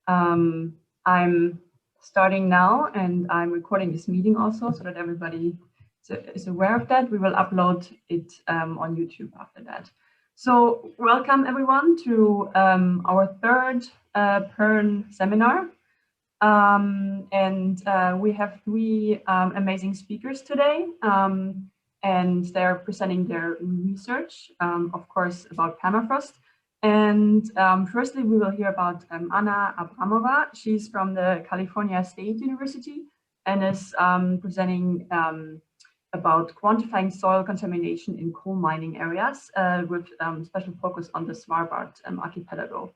I'm starting now, and I'm recording this meeting also so that everybody is aware of that. We will upload it on YouTube after that. So welcome everyone to our third PYRN seminar. We have three amazing speakers today, and they're presenting their research, of course, about permafrost. And firstly, we will hear about Anna Abramova. She's from the California State University and is presenting about quantifying soil contamination in coal mining areas with special focus on the Svalbard Archipelago.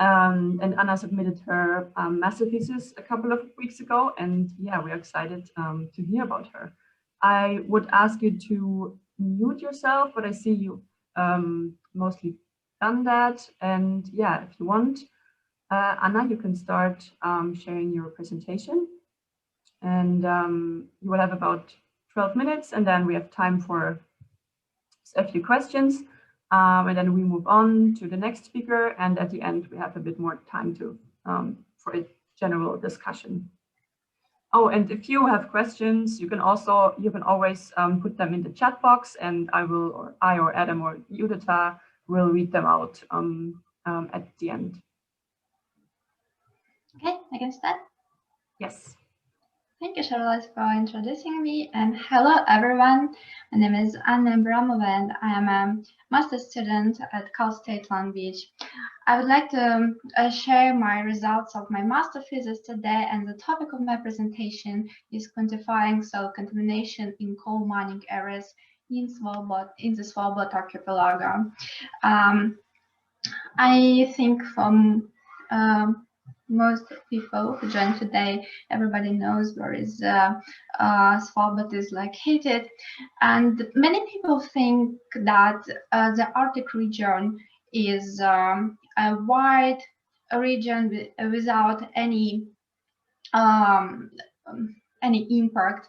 And Anna submitted her master thesis a couple of weeks ago, and yeah, we're excited to hear about her. I would ask you to mute yourself, but I see you mostly done that. And yeah, if you want, Anna, you can start sharing your presentation. And you will have about 12 minutes, and then we have time for a few questions. And then we move on to the next speaker, and at the end we have a bit more time to for a general discussion. Oh, and if you have questions, you can always put them in the chat box, and I or Adam or Judita will read them out at the end. Okay, I can start. Yes. Thank you, Charlotte, for introducing me, and hello everyone. My name is Anna Abramova, and I am a master's student at Cal State Long Beach. I would like to share my results of my master thesis today, and the topic of my presentation is quantifying soil contamination in coal mining areas in the Svalbard Archipelago. I think from most people who join today, everybody knows where is Svalbard is located, and many people think that the Arctic region is a wide region without any impact.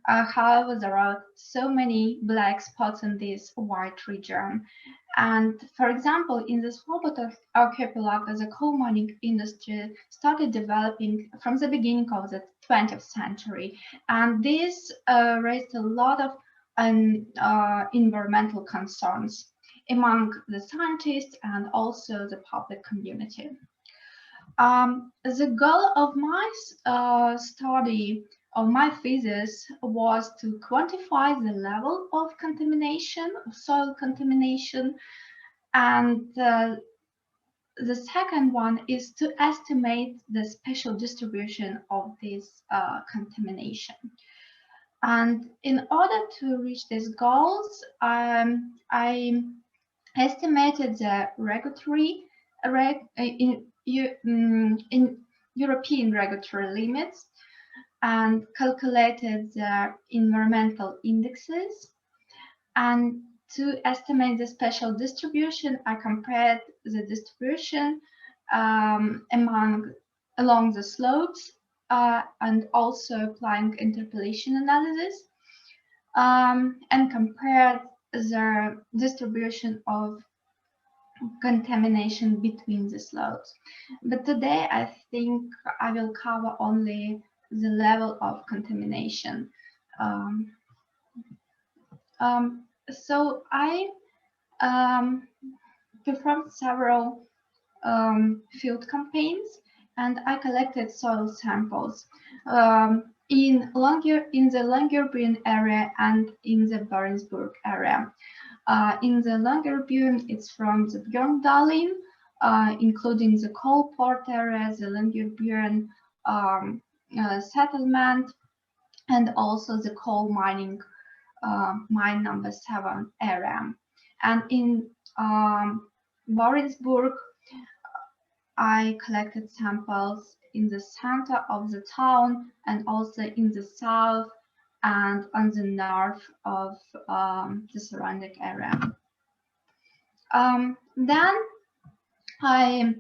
However, there are so many black spots in this white region. And for example, in the Svalbard Archipelago, the coal mining industry started developing from the beginning of the 20th century. And this raised a lot of environmental concerns among the scientists and also the public community. The goal of my study of my thesis was to quantify the level of contamination, of soil contamination, and the second one is to estimate the spatial distribution of this contamination. And in order to reach these goals, I estimated the regulatory in European regulatory limits, and calculated the environmental indexes. And to estimate the spatial distribution, I compared the distribution along the slopes and also applying interpolation analysis, and compared the distribution of contamination between the slopes. But today I think I will cover only the level of contamination. So I performed several field campaigns, and I collected soil samples in the Longyearbyen area and in the Barentsburg area. In the Longyearbyen, it's from the Björndalen, including the coal port area, the Longyearbyen settlement, and also the coal mining mine number 7 area. And in Barentsburg, I collected samples in the center of the town and also in the south and on the north of the surrounding area. Then I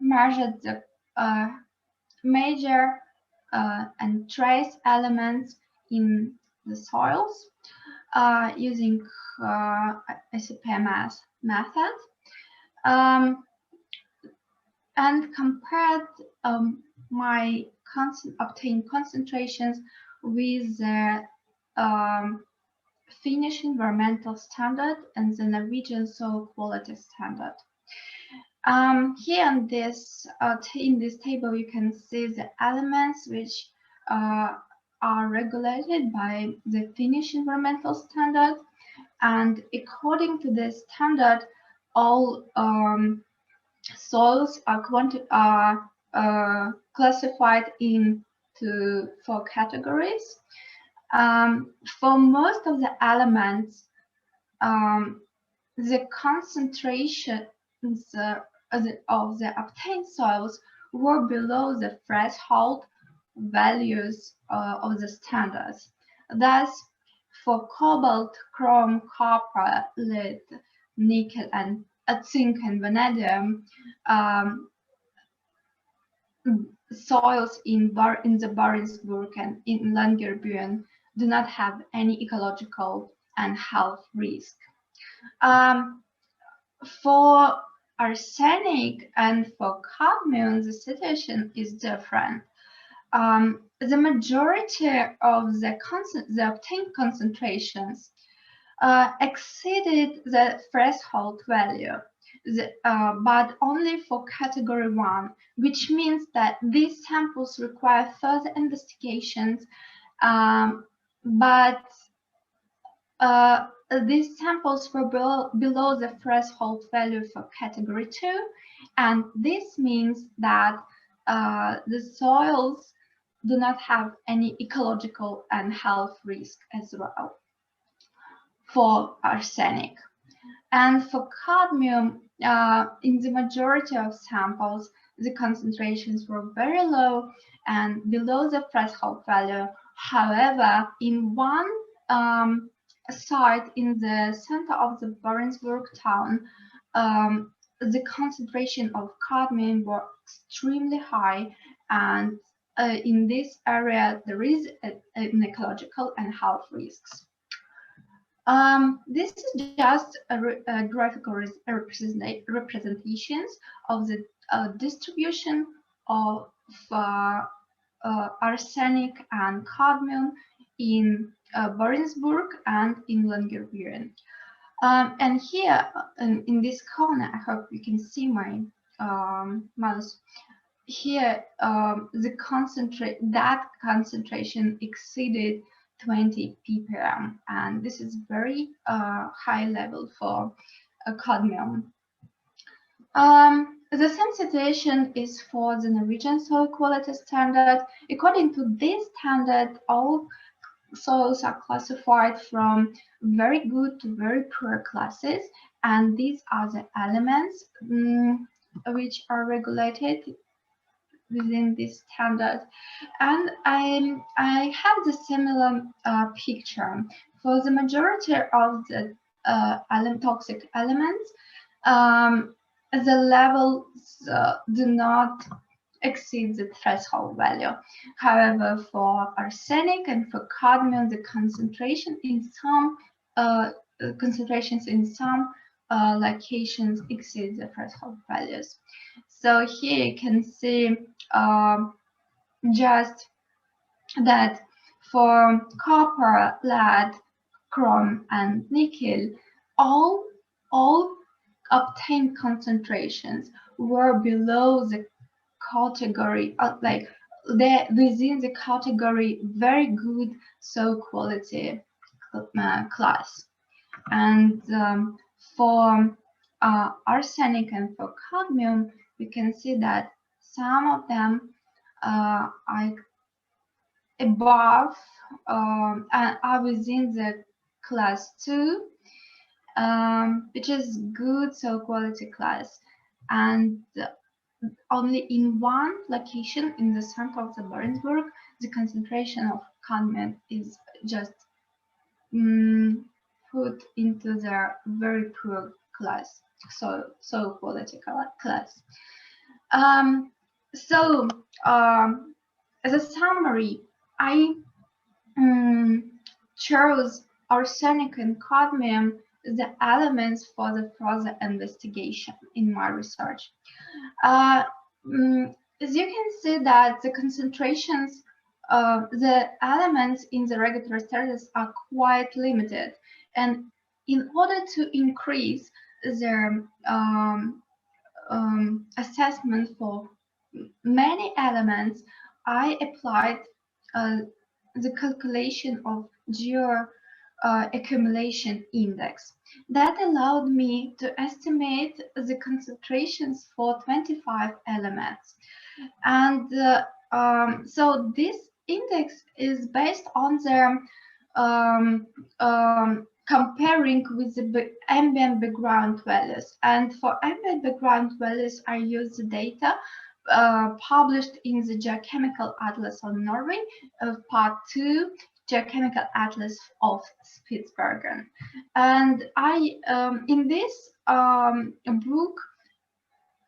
measured the major and trace elements in the soils using ICP-MS method. and compared my obtained concentrations with the Finnish environmental standard and the Norwegian soil quality standard. Here in this table, you can see the elements which are regulated by the Finnish environmental standard, and according to this standard, all soils are classified into 4 categories. For most of the elements, the concentrations of the obtained soils were below the threshold values of the standards. Thus, for cobalt, chrome, copper, lead, nickel, and zinc and vanadium, soils in the Barentsburg and in Longyearbyen do not have any ecological and health risk. For arsenic and for cadmium, the situation is different. The majority of the obtained concentrations exceeded the threshold value, but only for category 1, which means that these samples require further investigations, but these samples were below the threshold value for category 2, and this means that the soils do not have any ecological and health risk as well for arsenic. And for cadmium, in the majority of samples, the concentrations were very low and below the threshold value. However, in one site in the center of the Barentsburg town, the concentration of cadmium were extremely high, and in this area there is an ecological and health risks. This is just a graphical representations of the distribution of arsenic and cadmium in Barentsburg and in Longyearbyen. And here in this corner, I hope you can see my mouse. Here, the concentration exceeded 20 ppm, and this is very high level for cadmium. The same situation is for the Norwegian soil quality standard. According to this standard, all soils are classified from very good to very poor classes, and these are the elements which are regulated within this standard. And I have the similar picture for the majority of the toxic elements. The levels do not exceed the threshold value. However, for arsenic and for cadmium, the concentration in some concentrations in some locations exceed the threshold values. So here you can see just that for copper, lead, chrome, and nickel, all obtained concentrations were below the category, like they're within the category very good soil quality class. And for arsenic and for cadmium, you can see that some of them are above and are within the class 2, which is good soil quality class. And only in one location in the center of the Barentsburg, the concentration of cadmium is just put into the very poor class, soil quality class. As a summary, I chose arsenic and cadmium as the elements for the further investigation in my research. as you can see that the concentrations of the elements in the regulatory status are quite limited, and in order to increase their assessment for many elements, I applied the calculation of accumulation index. That allowed me to estimate the concentrations for 25 elements. And so this index is based on the comparing with the ambient background values. And for ambient background values, I use the data published in the Geochemical Atlas of Norway, Part 2, Geochemical Atlas of Spitsbergen. And I, in this book,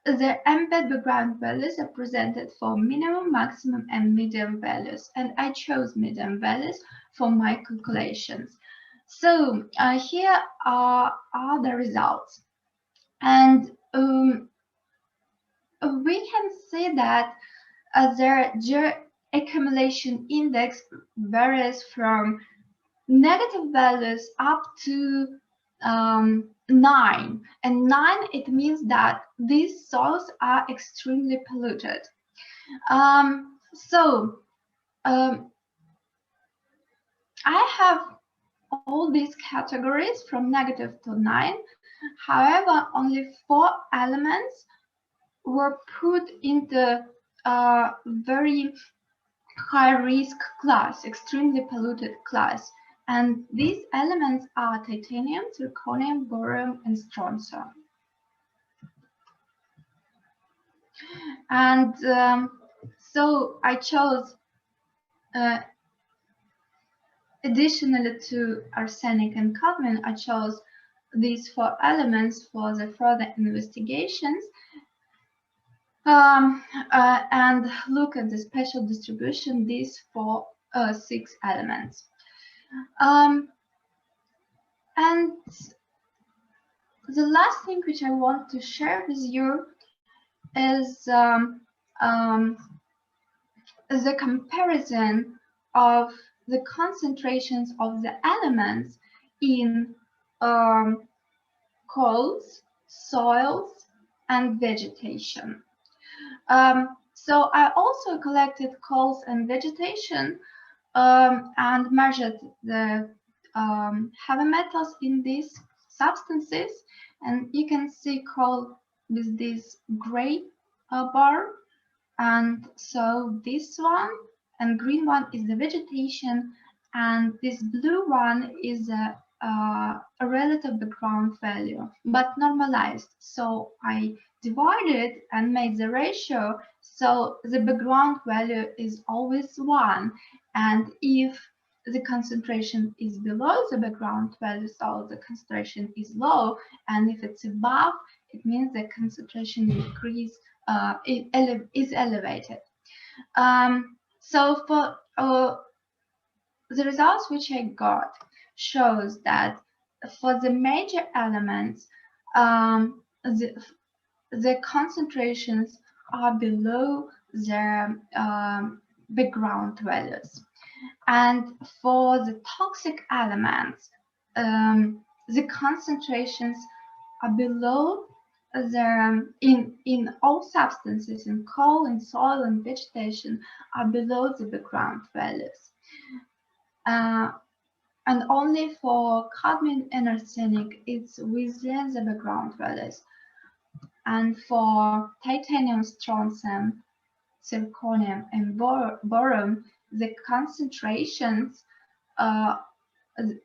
the ambient background values are presented for minimum, maximum, and medium values. And I chose medium values for my calculations. So here are the results. And we can see that their accumulation index varies from negative values up to 9. And 9, it means that these soils are extremely polluted. I have all these categories from negative to 9. However, only 4 elements were put in the very high risk class, extremely polluted class. And these elements are titanium, zirconium, boron, and strontium. And so I chose, additionally to arsenic and cadmium, I chose these 4 elements for the further investigations. And look at the special distribution, these 6 elements. And the last thing which I want to share with you is the comparison of the concentrations of the elements in coals, soils, and vegetation. So I also collected coals and vegetation and measured the heavy metals in these substances. And you can see coal with this gray bar. And so this one and green one is the vegetation, and this blue one is a relative background value, but normalized. So I divided and made the ratio, so the background value is always 1. And if the concentration is below the background value, so the concentration is low, and if it's above, it means the concentration increase is elevated. So for the results which I got shows that for the major elements, the concentrations are below their background values. And for the toxic elements, the concentrations are below their, in all substances, in coal, in soil, and vegetation, are below the background values. And only for cadmium and arsenic, it's within the background values. And for titanium, strontium, zirconium, and boron, the concentrations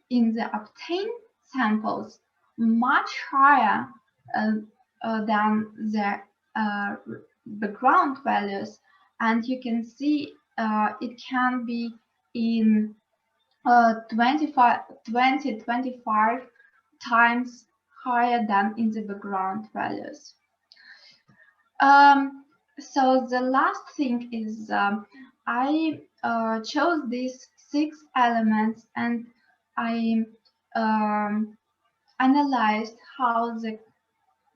in the obtained samples much higher than the background values. And you can see it can be in 25 times higher than in the background values. So the last thing is I chose these 6 elements, and I analyzed how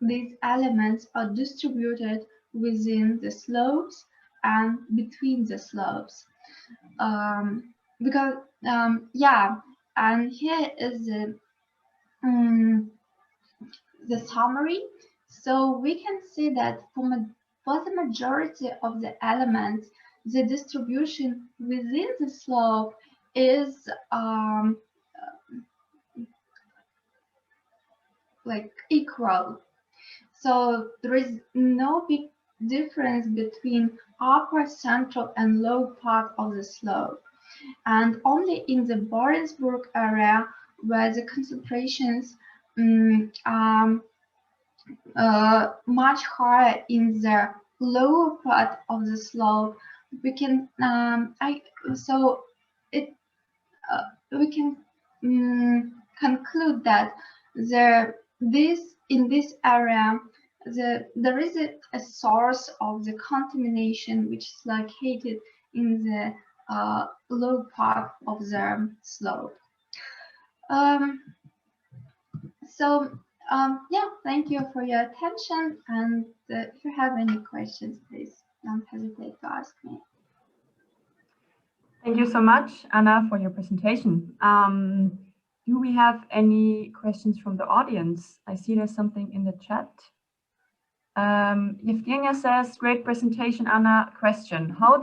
these elements are distributed within the slopes and between the slopes. Because yeah, and here is the summary. So we can see that for the majority of the elements, the distribution within the slope is like equal. So there is no big difference between upper, central, and low part of the slope. And only in the Barentsburg area, where the concentrations much higher in the lower part of the slope, we can we can conclude that in this area there is a source of the contamination which is located in the low part of the slope. Yeah, thank you for your attention, and if you have any questions, please don't hesitate to ask me. Thank you so much, Anna, for your presentation. Do we have any questions from the audience? I see there's something in the chat. Evgenia says, great presentation, Anna. Question, how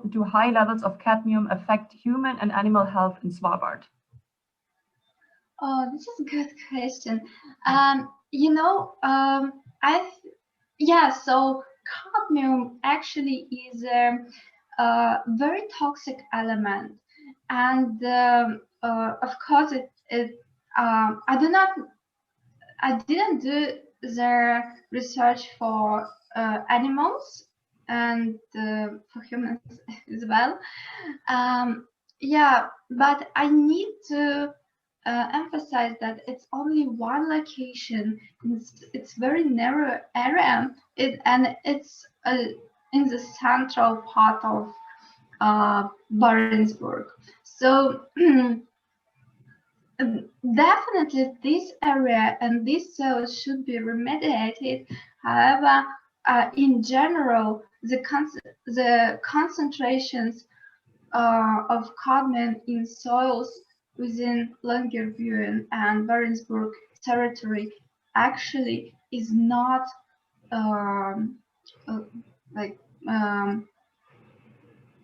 do high levels of cadmium affect human and animal health in Svalbard? Oh, this is a good question. So cadmium actually is a very toxic element, and of course I didn't do the research for animals and for humans as well. Yeah, but I need to emphasize that it's only one location. It's very narrow area, and it's in the central part of Barentsburg. So definitely this area and this soil should be remediated. However, in general, the concentrations of cadmium in soils within Longyearbyen and Barentsburg territory actually is not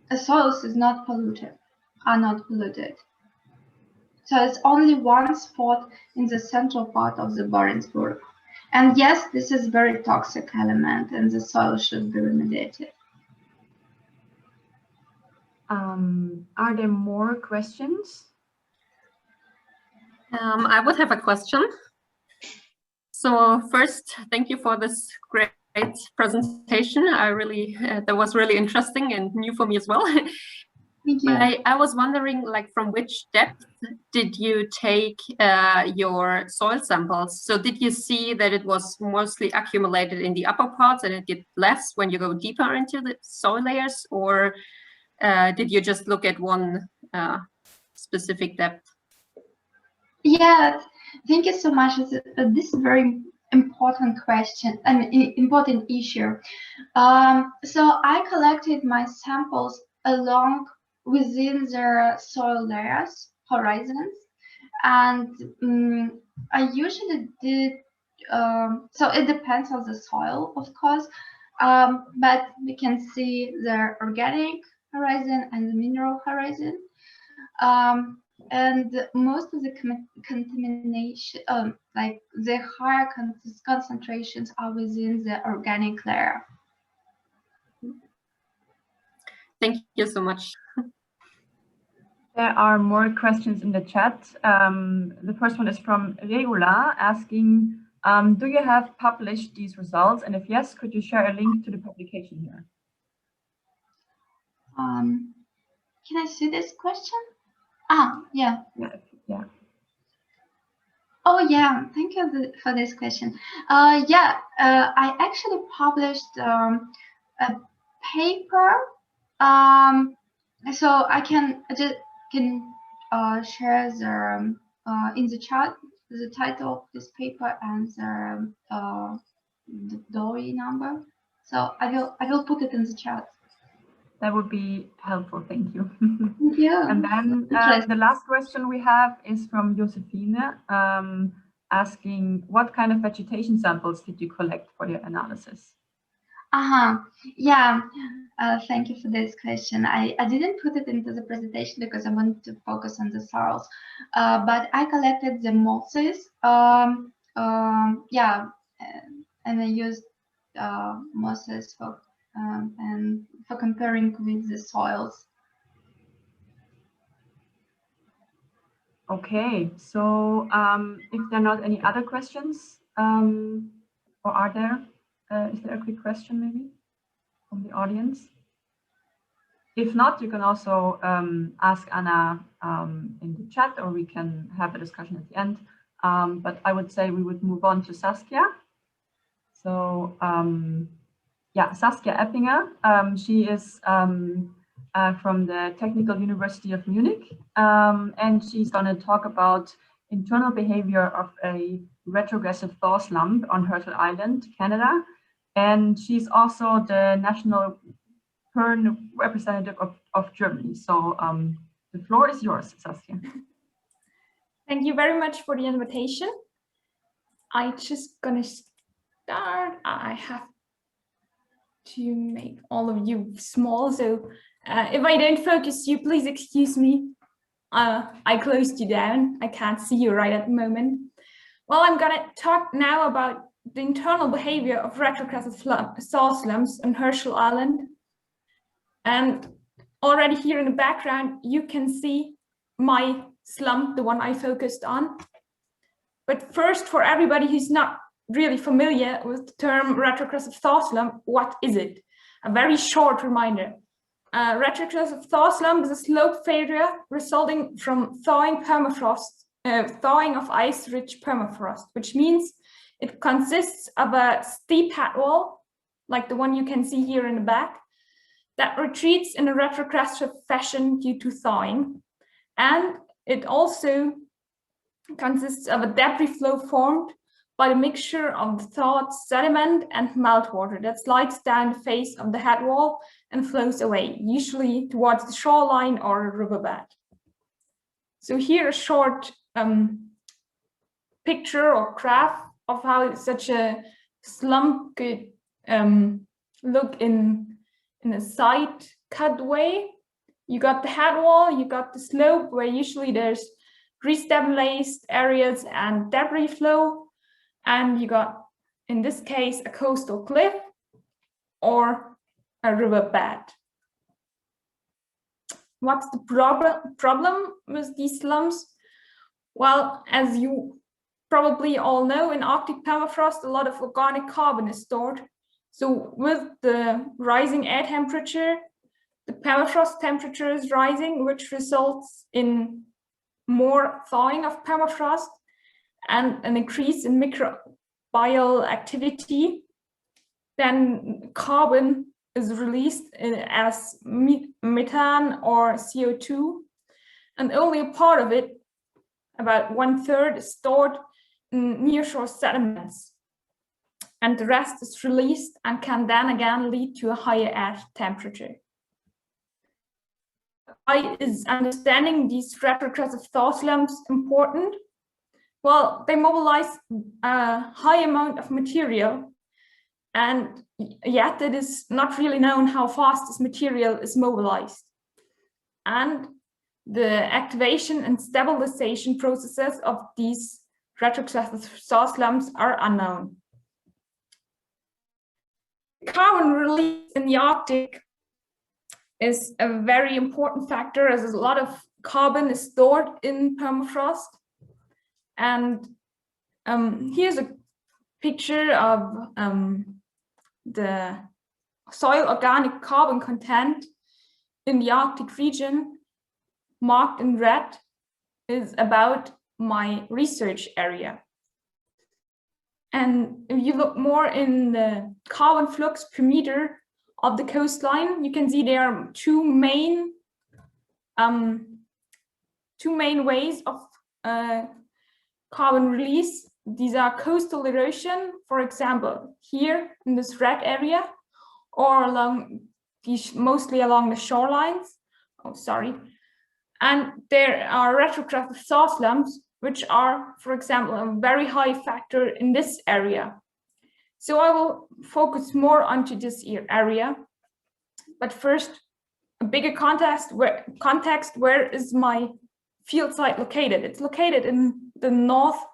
the soils is not polluted, are not polluted. So it's only one spot in the central part of the Barentsburg. And yes, this is very toxic element, and the soil should be remediated. Are there more questions? I would have a question. So first, thank you for this great presentation. That was really interesting and new for me as well. Thank you. I was wondering, like, from which depth did you take your soil samples? So did you see that it was mostly accumulated in the upper parts and it get less when you go deeper into the soil layers, or did you just look at one specific depth? Yeah, thank you so much. This is a very important question, an important issue. So I collected my samples along within the soil layers, horizons, and I usually did, so it depends on the soil, of course, but we can see the organic horizon and the mineral horizon. And most of the contamination, like the higher concentrations, are within the organic layer. Thank you so much. There are more questions in the chat. The first one is from Regula asking, do you have published these results? And if yes, could you share a link to the publication here? Can I see this question? Yeah. Yeah. Oh, yeah. Thank you for this question. I actually published a paper. So I can share the in the chat the title of this paper and the DOI number. So I will put it in the chat. That would be helpful. Thank you. Thank you. And then the last question we have is from Josephine, asking what kind of vegetation samples did you collect for your analysis? Yeah. Thank you for this question. I didn't put it into the presentation because I wanted to focus on the soils, but I collected the mosses. Yeah, and I used mosses for and for comparing with the soils. Okay, so if there are not any other questions, or are there? Is there a quick question maybe from the audience? If not, you can also ask Anna in the chat, or we can have a discussion at the end. But I would say we would move on to Saskia. So yeah, Saskia Eppinger. She is from the Technical University of Munich, and she's going to talk about internal behavior of a retrogressive thaw slump on Herschel Island, Canada. And she's also the national PYRN representative of Germany. So the floor is yours, Saskia. Thank you very much for the invitation. I'm just going to start. I have to make all of you small, so if I don't focus you, please excuse me. I closed you down. I can't see you right at the moment. Well, I'm going to talk now about the internal behavior of retrogressive thaw slumps on Herschel Island. And already here in the background, you can see my slump, the one I focused on. But first, for everybody who's not really familiar with the term retrogressive thaw slump, what is it? A very short reminder. Retrogressive thaw slump is a slope failure resulting from thawing permafrost, thawing of ice-rich permafrost, which means it consists of a steep head wall, like the one you can see here in the back, that retreats in a retrogressive fashion due to thawing. And it also consists of a debris flow formed by the mixture of the thawed sediment and meltwater that slides down the face of the head wall and flows away, usually towards the shoreline or a riverbed. So here a short picture or graph of how such a slump could look in a side cut way. You got the head wall, you got the slope where usually there's restabilized areas and debris flow, and you got, in this case, a coastal cliff or a riverbed. What's the problem with these slumps? Well, as you probably all know, in Arctic permafrost, a lot of organic carbon is stored. So with the rising air temperature, the permafrost temperature is rising, which results in more thawing of permafrost and an increase in microbial activity. Then carbon is released as methane or CO2, and only a part of it, about 1/3, is stored in nearshore sediments. And the rest is released and can then again lead to a higher air temperature. Why is understanding these retrogressive thaw slumps important? Well, they mobilize a high amount of material, and yet it is not really known how fast this material is mobilized. And the activation and stabilization processes of these retrogressive thaw slumps are unknown. Carbon release in the Arctic is a very important factor, as a lot of carbon is stored in permafrost. And here's a picture of the soil organic carbon content in the Arctic region, marked in red, is about my research area. And if you look more in the carbon flux per meter of the coastline, you can see there are two main ways of carbon release. These are coastal erosion, for example, here in this red area, or along these, mostly along the shorelines. Oh, sorry. And there are retrogressive thaw slumps, which are, for example, a very high factor in this area. So I will focus more onto this area. But first, a bigger context, where is my field site located? It's located in the northwest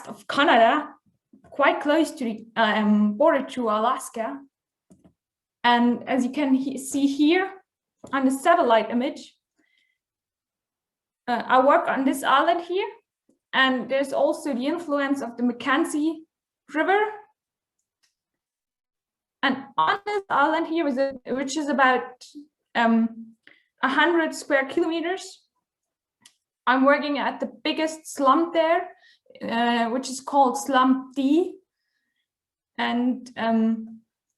of Canada, quite close to the border to Alaska. And as you can see here on the satellite image, I work on this island here, and there's also the influence of the Mackenzie River. And on this island here, which is about 100 square kilometers, I'm working at the biggest slump there, which is called Slump D. And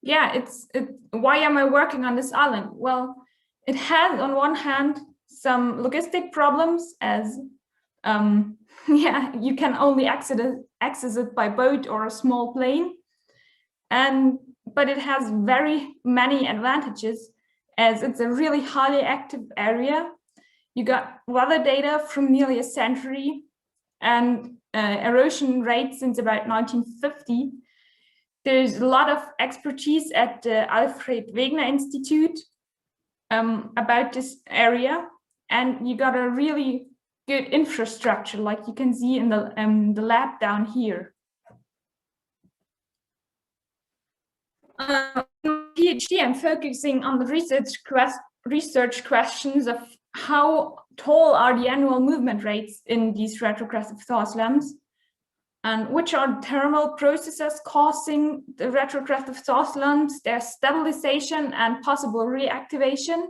yeah, why am I working on this island? Well, it has on one hand some logistic problems, as yeah, you can only access it by boat or a small plane, but it has very many advantages, as it's a really highly active area. You got weather data from nearly a century and erosion rates since about 1950. There's a lot of expertise at the Alfred Wegener Institute about this area, and you got a really good infrastructure, like you can see in the lab down here. In PhD, I'm focusing on the research questions of how tall are the annual movement rates in these retrogressive thaw slumps, and which are the thermal processes causing the retrogressive thaw slumps, their stabilization and possible reactivation,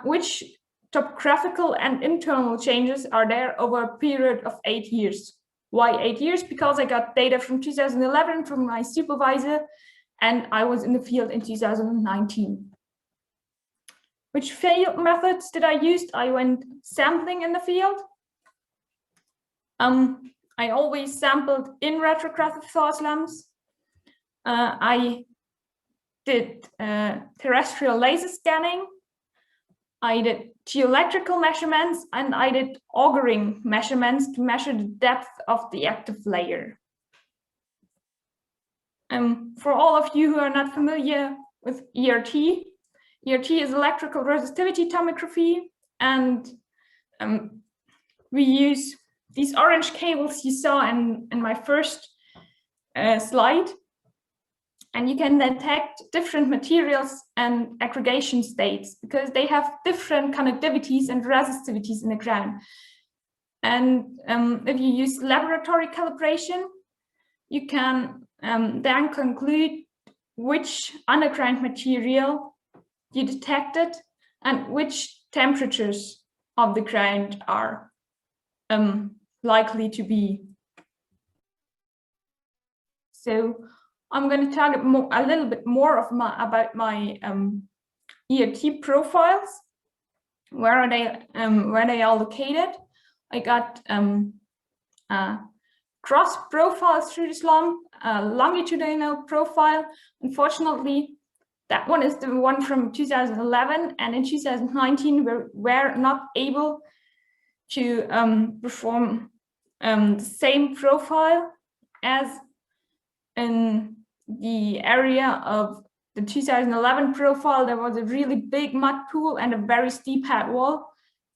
which topographical and internal changes are there over a period of 8 years. Why 8 years? Because I got data from 2011 from my supervisor, and I was in the field in 2019. Which field methods did I use? I went sampling in the field. I always sampled in retrogressive thaw slumps. I did terrestrial laser scanning. I did geoelectrical measurements, and I did augering measurements to measure the depth of the active layer. For all of you who are not familiar with ERT, ERT is electrical resistivity tomography, and we use these orange cables you saw in my first slide, and you can detect different materials and aggregation states because they have different conductivities and resistivities in the ground. And if you use laboratory calibration, you can then conclude which underground material you detected and which temperatures of the ground are likely to be. So I'm going to talk a little bit more about my ERT profiles. Where are they all located? I got cross profiles through the slump, longitudinal profile. Unfortunately, that one is the one from 2011, and in 2019 we're not able to perform the same profile as in the area of the 2011 profile. There was a really big mud pool and a very steep head wall,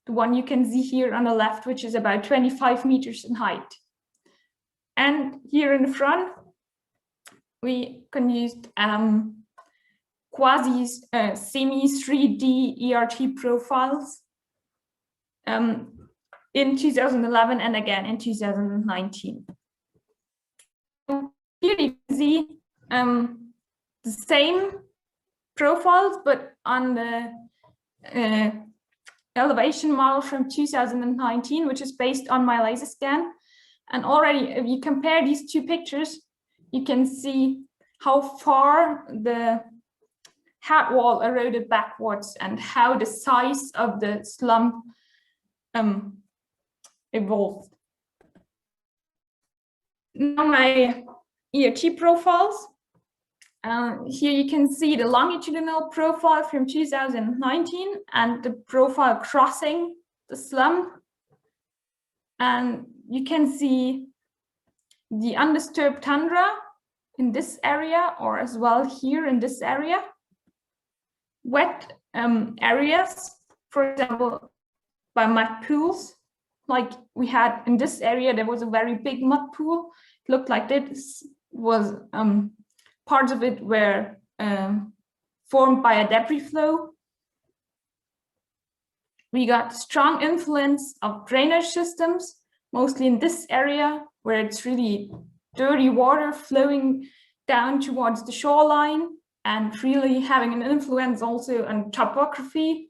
the one you can see here on the left, which is about 25 meters in height. And here in the front, we can use quasi semi 3D ERT profiles in 2011 and again in 2019. Here you can see the same profiles, but on the elevation model from 2019, which is based on my laser scan. And already, if you compare these two pictures, you can see how far the head wall eroded backwards and how the size of the slump evolved. Now my ERT profiles. Here you can see the longitudinal profile from 2019 and the profile crossing the slump. And you can see the undisturbed tundra in this area, or as well here in this area. Wet areas, for example, by mud pools, like we had in this area, there was a very big mud pool. It looked like this was parts of it were formed by a debris flow. We got strong influence of drainage systems, mostly in this area where it's really dirty water flowing down towards the shoreline and really having an influence also on topography.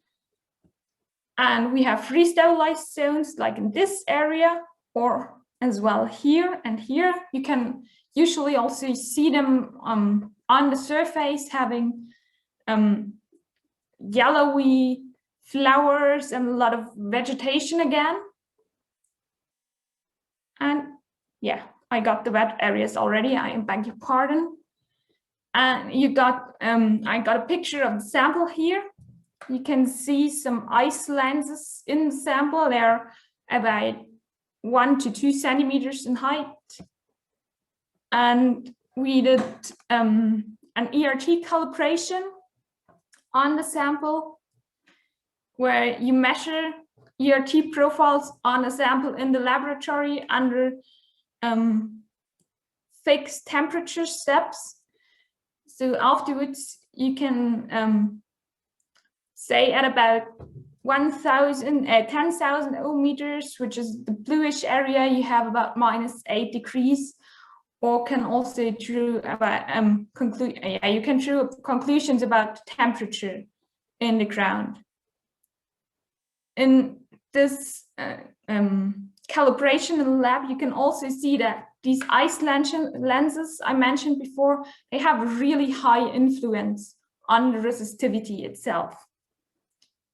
And we have restabilized zones like in this area, or as well here and here. You can usually also see them on the surface having yellowy flowers and a lot of vegetation again. And yeah, I got the wet areas already, I beg your pardon. And you got, I got a picture of the sample here. You can see some ice lenses in the sample. They're about 1 to 2 centimeters in height. And we did an ERT calibration on the sample where you measure ERT profiles on a sample in the laboratory under fixed temperature steps. So afterwards, you can say at about 10,000 ohmmeters, which is the bluish area, you have about -8 degrees, or can also draw about you can draw conclusions about temperature in the ground. In this calibration in the lab, you can also see that these ice lenses I mentioned before, they have a really high influence on the resistivity itself,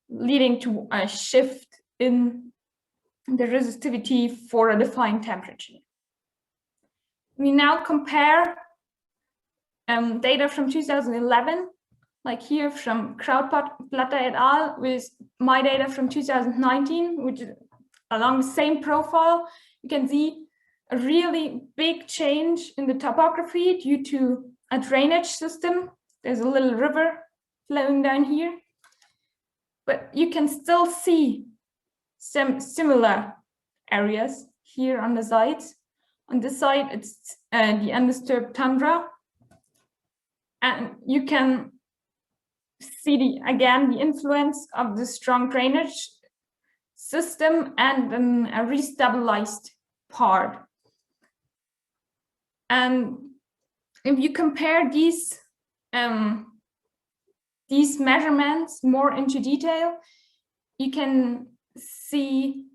leading to a shift in the resistivity for a defined temperature. We now compare data from 2011, like here from Krautplatter et al., with my data from 2019, which is along the same profile. You can see a really big change in the topography due to a drainage system. There's a little river flowing down here, but you can still see some similar areas here on the sides. On this side, it's the undisturbed tundra, and you can see again the influence of the strong drainage system and a restabilized part. And if you compare these measurements more into detail, you can see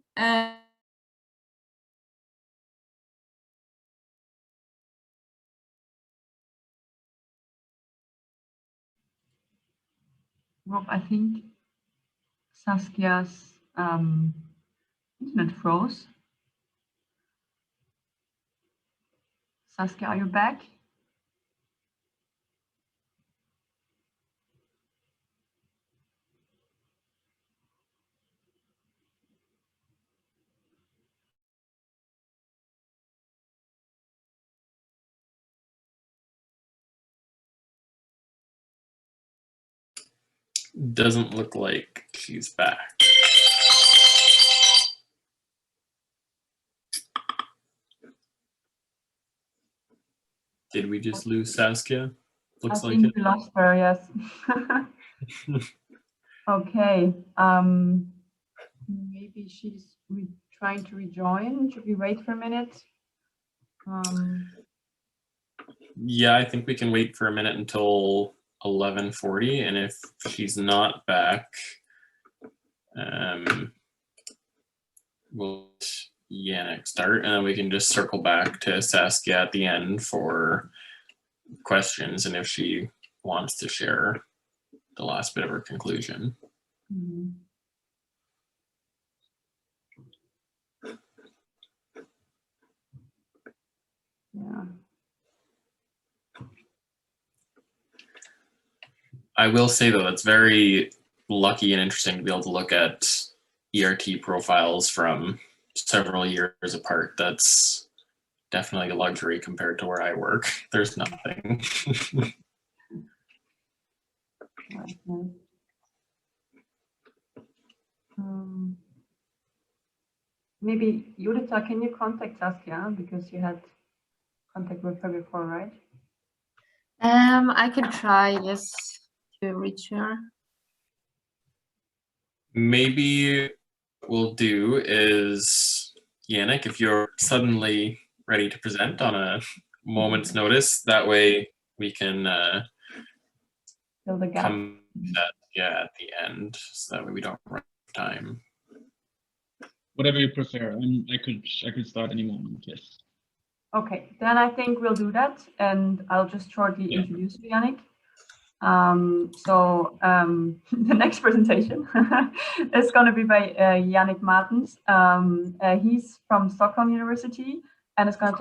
Rob, I think Saskia's internet froze. Saskia, are you back? Doesn't look like she's back. Did we just lose Saskia? Looks like it. I think we lost her, yes. Okay. Maybe she's trying to rejoin. Should we wait for a minute? Yeah, I think we can wait for a minute until 11:40, and if she's not back, we'll let Yannick start, and then we can just circle back to Saskia at the end for questions, and if she wants to share the last bit of her conclusion. Mm-hmm. Yeah. I will say though, it's very lucky and interesting to be able to look at ERT profiles from several years apart. That's definitely a luxury compared to where I work. There's nothing. Maybe Judita, can you contact Saskia because you had contact with her before, right? I can try, yes, to reach her. Maybe what we'll do is, Yannick, if you're suddenly ready to present on a moment's notice, that way we can Fill the gap. come to that, at the end, so that way we don't run out of time. Whatever you prefer. I could start any moment, yes. Okay, then I think we'll do that, and I'll just shortly introduce you, Yannick. The next presentation is going to be by Yannick Martens. He's from Stockholm University and is going to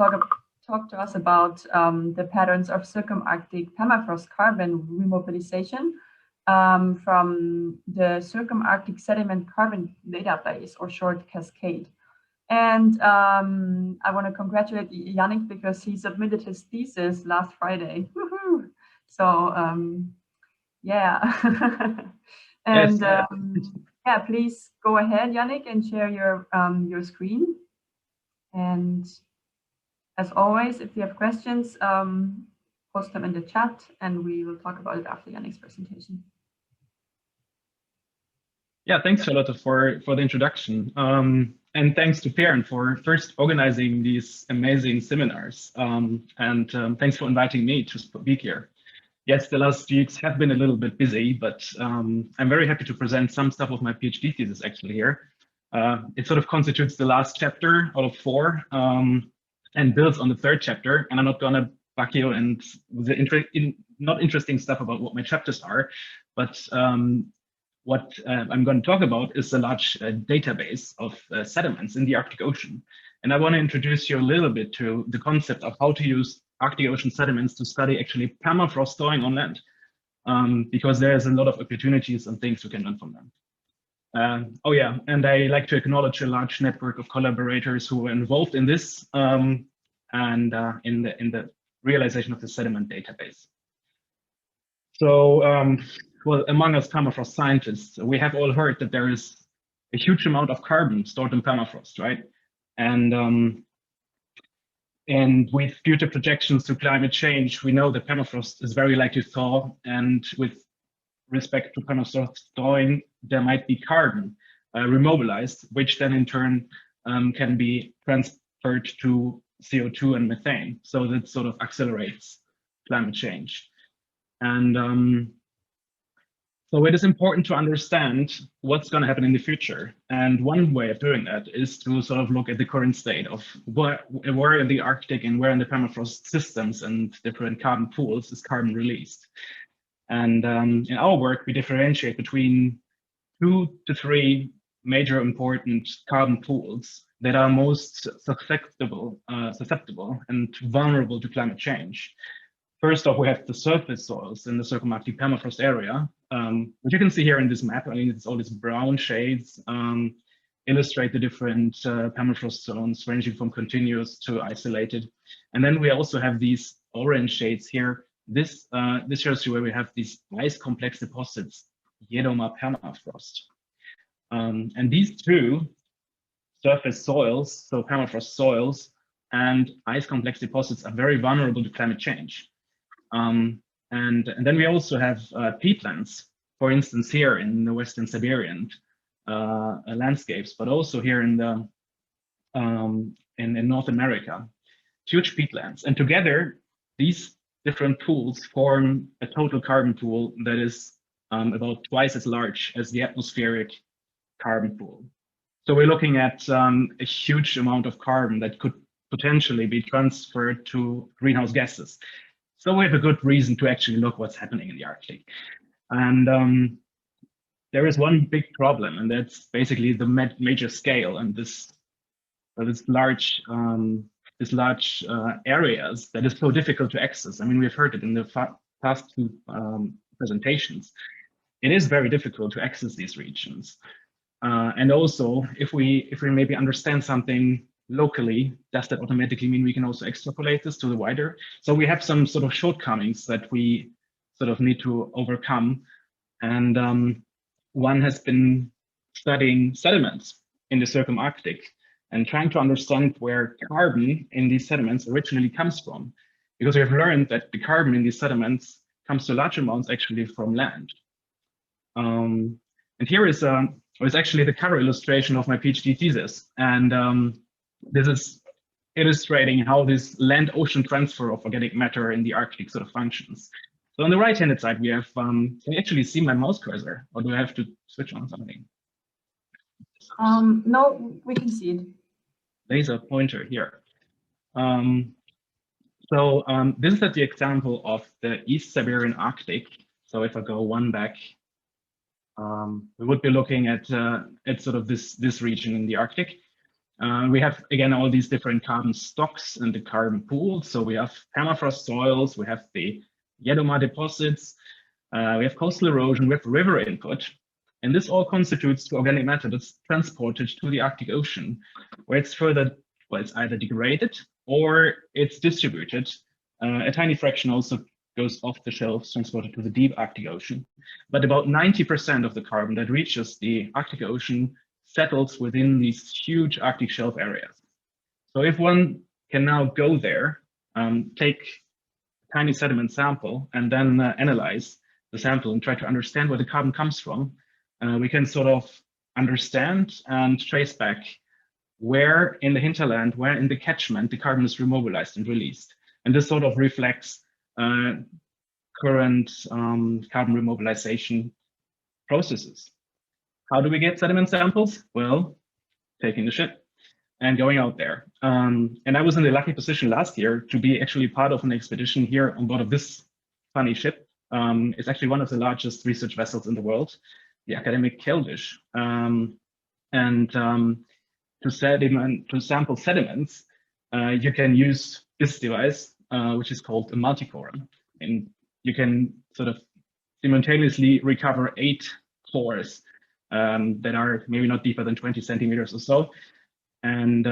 talk to us about the patterns of Circum-Arctic permafrost carbon remobilization from the Circum-Arctic Sediment Carbon Database, or short Cascade. And I want to congratulate Yannick because he submitted his thesis last Friday. Woohoo! So yeah, and yeah, please go ahead, Yannick, and share your screen. And as always, if you have questions, post them in the chat, and we will talk about it after Yannick's presentation. Yeah, thanks, Charlotte, for the introduction. And thanks to PYRN for first organizing these amazing seminars. And thanks for inviting me to speak here. Yes, the last weeks have been a little bit busy, but I'm very happy to present some stuff of my PhD thesis actually here. It sort of constitutes the last chapter out of 4 and builds on the 3rd chapter. And I'm not going to bug you and the not interesting stuff about what my chapters are, but what I'm going to talk about is a large database of sediments in the Arctic Ocean. And I want to introduce you a little bit to the concept of how to use Arctic Ocean sediments to study actually permafrost thawing on land, because there's a lot of opportunities and things we can learn from them. Oh yeah, and I like to acknowledge a large network of collaborators who were involved in this and in the realization of the sediment database. So, well, among us permafrost scientists, we have all heard that there is a huge amount of carbon stored in permafrost, right? And with future projections to climate change, we know that permafrost is very likely to thaw, and with respect to permafrost thawing, there might be carbon remobilized, which then in turn can be transferred to CO2 and methane. So that sort of accelerates climate change. And so it is important to understand what's going to happen in the future. And one way of doing that is to sort of look at the current state of where in the Arctic and where in the permafrost systems and different carbon pools is carbon released. And in our work, we differentiate between 2 to 3 major important carbon pools that are most susceptible and vulnerable to climate change. First off, we have the surface soils in the Circum-Arctic permafrost area, which you can see here in this map. I mean, it's all these brown shades illustrate the different permafrost zones ranging from continuous to isolated. And then we also have these orange shades here. This shows you where we have these ice complex deposits, Jedoma permafrost. And these 2 surface soils, so permafrost soils and ice complex deposits, are very vulnerable to climate change. And then we also have peatlands, for instance, here in the Western Siberian landscapes, but also here in the in North America, huge peatlands. And together, these different pools form a total carbon pool that is about twice as large as the atmospheric carbon pool. So we're looking at a huge amount of carbon that could potentially be transferred to greenhouse gases. So we have a good reason to actually look what's happening in the Arctic. And there is one big problem, and that's basically the major scale and this large areas that is so difficult to access. I mean, we've heard it in the past 2 presentations, it is very difficult to access these regions. And also, if we maybe understand something locally, does that automatically mean we can also extrapolate this to the wider? So we have some sort of shortcomings that we sort of need to overcome. And one has been studying sediments in the Circum-Arctic and trying to understand where carbon in these sediments originally comes from. Because we have learned that the carbon in these sediments comes to large amounts actually from land. And here is actually the cover illustration of my PhD thesis. And this is illustrating how this land-ocean transfer of organic matter in the Arctic sort of functions. So on the right-hand side, we have, can you actually see my mouse cursor, or do I have to switch on something? No, we can see it. Laser pointer here. This is the example of the East Siberian Arctic. So if I go one back, we would be looking at sort of this region in the Arctic. We have, again, all these different carbon stocks and the carbon pools. So we have permafrost soils, we have the Yedoma deposits, we have coastal erosion, we have river input. And this all constitutes to organic matter that's transported to the Arctic Ocean, where it's further, well, it's either degraded or it's distributed. A tiny fraction also goes off the shelves, transported to the deep Arctic Ocean. But about 90% of the carbon that reaches the Arctic Ocean settles within these huge Arctic shelf areas. So if one can now go there, take a tiny sediment sample and then analyze the sample and try to understand where the carbon comes from, we can sort of understand and trace back where in the hinterland, where in the catchment, the carbon is remobilized and released. And this sort of reflects current carbon remobilization processes. How do we get sediment samples? Well, taking the ship and going out there. And I was in the lucky position last year to be actually part of an expedition here on board of this funny ship. It's actually one of the largest research vessels in the world, the academic Keldysh. To sample sediments, you can use this device, which is called a multicore. And you can sort of simultaneously recover 8 cores that are maybe not deeper than 20 centimeters or so. And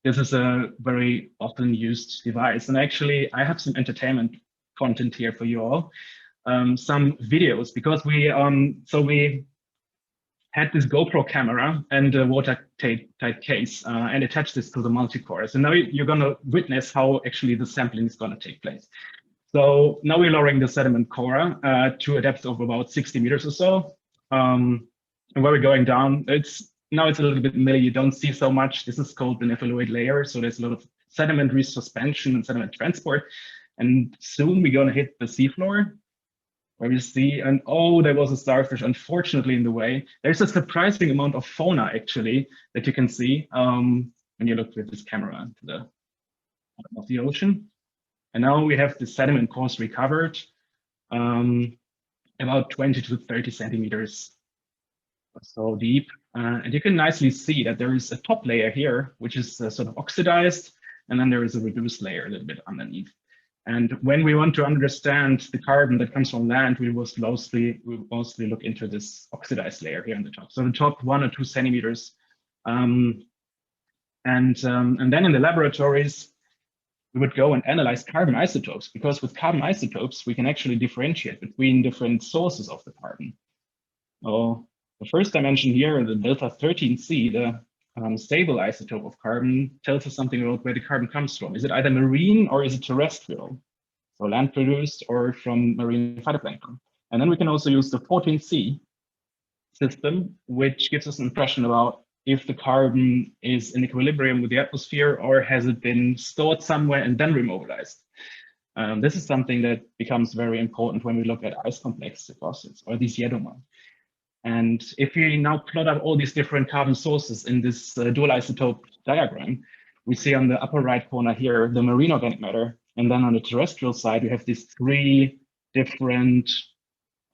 this is a very often used device. And actually, I have some entertainment content here for you all. Some videos, because we had this GoPro camera and a watertight case and attached this to the multicore. So now you're going to witness how actually the sampling is going to take place. So now we're lowering the sediment core to a depth of about 60 meters or so. And where we're going down, now it's a little bit milly, you don't see so much. This is called the nepheloid layer. So there's a lot of sediment resuspension and sediment transport. And soon we're going to hit the seafloor, where we see, and oh, there was a starfish, unfortunately, in the way. There's a surprising amount of fauna, actually, that you can see when you look with this camera into the bottom of the ocean. And now we have the sediment cores recovered, about 20 to 30 centimeters or so deep. And you can nicely see that there is a top layer here, which is sort of oxidized, and then there is a reduced layer a little bit underneath. And when we want to understand the carbon that comes from land, we will mostly look into this oxidized layer here on the top. So the top 1 or 2 centimeters. And then in the laboratories, we would go and analyze carbon isotopes, because with carbon isotopes, we can actually differentiate between different sources of the carbon. So the first dimension here, the delta 13C, the stable isotope of carbon, tells us something about where the carbon comes from. Is it either marine or is it terrestrial? So land produced or from marine phytoplankton. And then we can also use the 14C system, which gives us an impression about if the carbon is in equilibrium with the atmosphere or has it been stored somewhere and then remobilized. This is something that becomes very important when we look at ice complex deposits or these Yedoma. And if we now plot out all these different carbon sources in this dual isotope diagram, we see on the upper right corner here, the marine organic matter. And then on the terrestrial side, we have these 3 different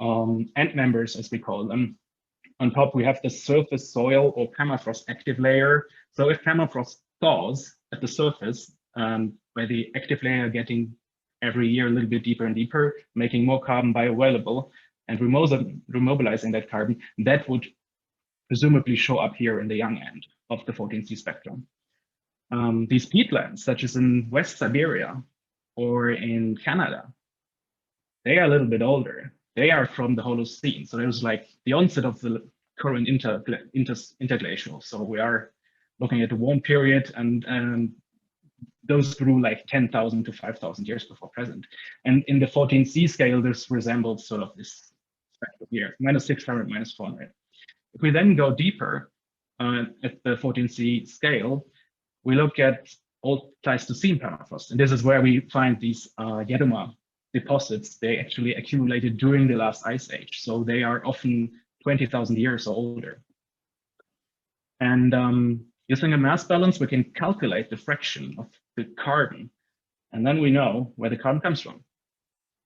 end members, as we call them. On top, we have the surface soil or permafrost active layer. So if permafrost thaws at the surface, where the active layer getting every year a little bit deeper and deeper, making more carbon bioavailable and remobilizing that carbon, that would presumably show up here in the young end of the 14C spectrum. These peatlands, such as in West Siberia or in Canada, they are a little bit older. They are from the Holocene. So there's like the onset of the current interglacial. So we are looking at the warm period, and those grew like 10,000 to 5,000 years before present. And in the 14C scale, this resembles sort of this spectrum here, -600, -400. If we then go deeper at the 14C scale, we look at old Pleistocene permafrost. And this is where we find these Yedoma deposits. They actually accumulated during the last ice age. So they are often 20,000 years or older. And using a mass balance, we can calculate the fraction of the carbon. And then we know where the carbon comes from.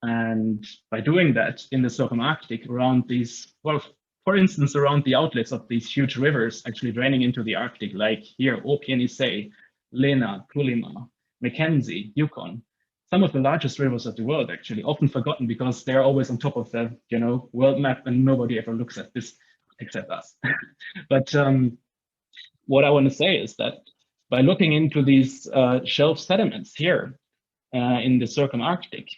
And by doing that in the Circum-Arctic around these, well, for instance, around the outlets of these huge rivers actually draining into the Arctic, like here, Opienisei, Lena, Kolyma, Mackenzie, Yukon, some of the largest rivers of the world, actually, often forgotten because they're always on top of the, world map, and nobody ever looks at this except us. But what I want to say is that by looking into these shelf sediments here in the Circum-Arctic,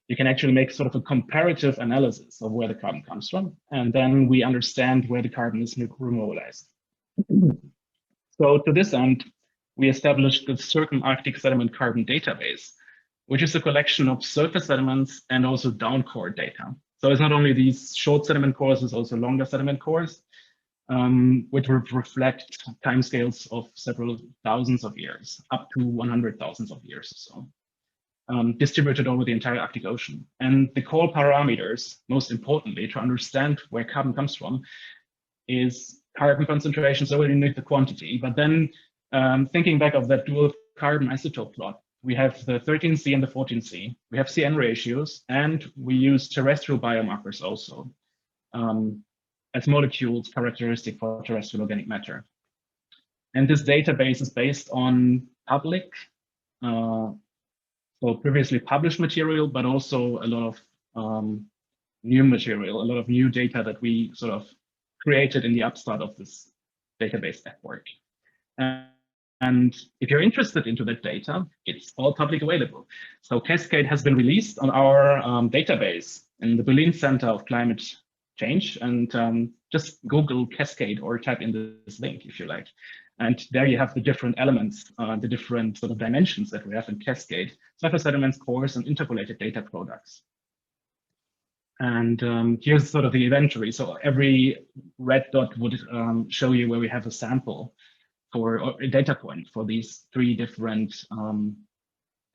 you can actually make sort of a comparative analysis of where the carbon comes from, and then we understand where the carbon is remobilized. So to this end, we established the Circum-Arctic Sediment Carbon Database, which is a collection of surface sediments and also down-core data. So it's not only these short sediment cores, it's also longer sediment cores, which reflect timescales of several thousands of years, up to 100,000 of years or so, distributed over the entire Arctic Ocean. And the core parameters, most importantly, to understand where carbon comes from, is carbon concentration, so we need the quantity. But then thinking back of that dual carbon isotope plot, we have the 13C and the 14C. We have CN ratios, and we use terrestrial biomarkers also as molecules characteristic for terrestrial organic matter. And this database is based on public, so previously published material, but also a lot of new material, a lot of new data that we sort of created in the upstart of this database network. And if you're interested into that data, it's all public available. So Cascade has been released on our database in the Berlin Center of Climate Change, and just Google Cascade or type in this link if you like. And there you have the different elements, the different sort of dimensions that we have in Cascade: surface sediments, cores, and interpolated data products. And here's sort of the inventory. So every red dot would show you where we have a sample or a data point for these three different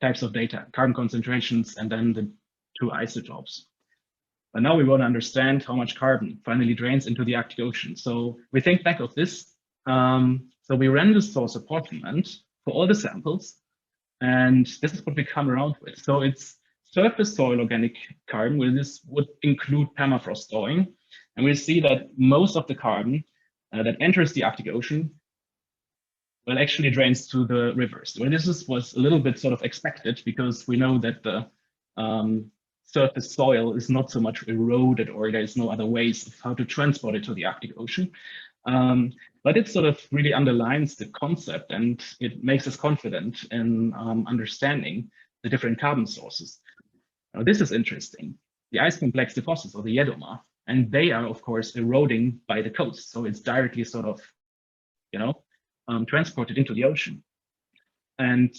types of data: carbon concentrations and then the two isotopes. But now we want to understand how much carbon finally drains into the Arctic Ocean. So we think back of this. So we ran the source apportionment for all the samples, and this is what we come around with. So it's surface soil organic carbon, where this would include permafrost thawing. And we see that most of the carbon that enters the Arctic Ocean well actually drains to the rivers. Well, this was a little bit sort of expected because we know that the surface soil is not so much eroded, or there's no other ways of how to transport it to the Arctic Ocean. But it sort of really underlines the concept, and it makes us confident in understanding the different carbon sources. Now, this is interesting. The ice complex deposits, or the Yedoma, and they are, of course, eroding by the coast. So it's directly sort of, transported into the ocean. And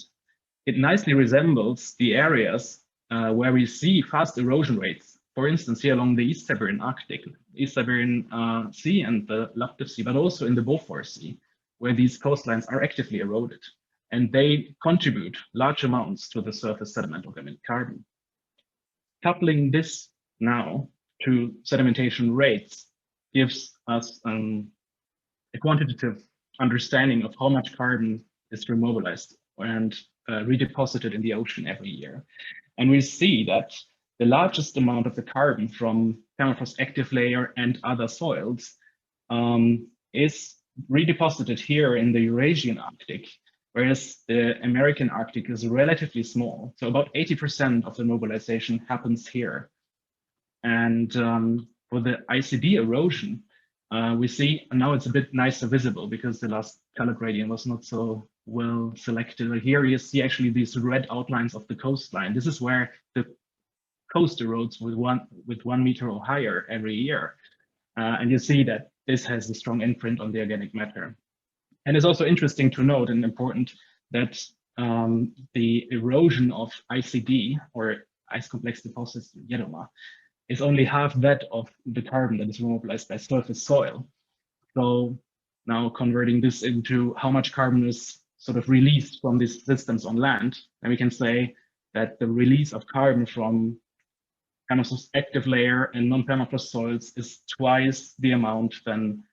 it nicely resembles the areas where we see fast erosion rates. For instance, here along the East Siberian Arctic, East Siberian Sea and the Laptev Sea, but also in the Beaufort Sea, where these coastlines are actively eroded. And they contribute large amounts to the surface sediment organic carbon. Coupling this now to sedimentation rates gives us a quantitative understanding of how much carbon is remobilized and redeposited in the ocean every year. And we see that the largest amount of the carbon from permafrost active layer and other soils is redeposited here in the Eurasian Arctic, whereas the American Arctic is relatively small. So about 80% of the mobilization happens here. And for the ICD erosion, we see now it's a bit nicer visible because the last color gradient was not so well selected. Here you see actually these red outlines of the coastline. This is where the coast erodes with 1 meter or higher every year. And you see that this has a strong imprint on the organic matter. And it's also interesting to note and important that the erosion of ICD, or ice complex deposits in Jedoma, is only half that of the carbon that is remobilized by surface soil. So now converting this into how much carbon is sort of released from these systems on land, and we can say that the release of carbon from permafrost active layer and non-permafrost soils is twice the amount than